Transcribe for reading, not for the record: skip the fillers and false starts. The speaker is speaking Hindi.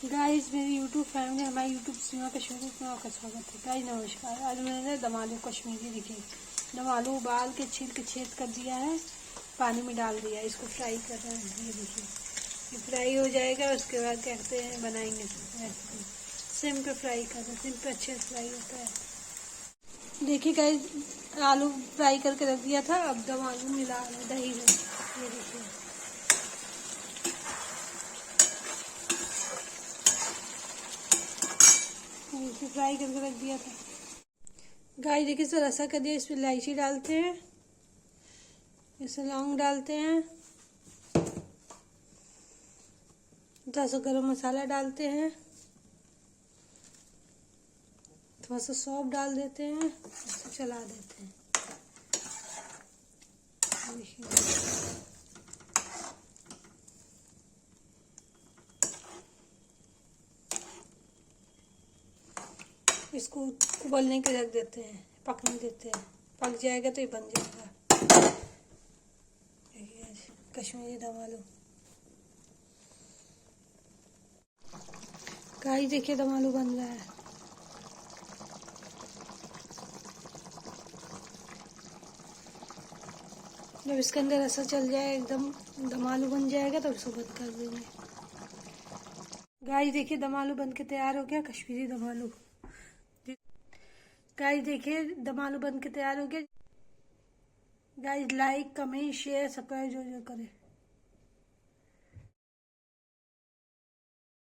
गाइस मेरी यूट्यूब फैमिली, हमारे यूट्यूब सीमा कश्मीरी में आपका स्वागत है। गाइस नमस्कार। आज मैंने दम आलू कश्मीरी देखिए, दम आलू उबाल के छील के छेद कर दिया है, पानी में डाल दिया, इसको फ्राई कर रहे हैं। ये देखिए, ये फ्राई हो जाएगा। उसके बाद क्या कहते हैं, बनाएंगे रेसिपी। सिम पे फ्राई कर रहे हैं, सिम पे अच्छे से फ्राई होता है। देखिए गाइस, आलू फ्राई करके रख दिया था, अब दम आलू मिला दही में। ये देखिए, फ्राई करके रख दिया था। गाइस देखिए, इसे रसा कर दिया। इसमें इलायची डालते हैं, इसमें लौंग डालते हैं, थोड़ा सा गरम मसाला डालते हैं, थोड़ा सा सौंफ डाल देते हैं, इसे चला देते हैं। इसको उबलने के रख देते हैं, पकने देते हैं। पक जाएगा तो ये बन जाएगा। देखिए कश्मीरी दम आलू। गाइस देखिए, दम आलू बन रहा है। जब इसके अंदर रसा चल जाए, एकदम दम आलू बन जाएगा, तो इसको बंद कर देंगे। गाइस देखिए, दम आलू बन के तैयार हो गया, कश्मीरी दम आलू। गाइस देखिए, दम आलू बन के तैयार हो गया। Guys like comment share subscribe जो करे।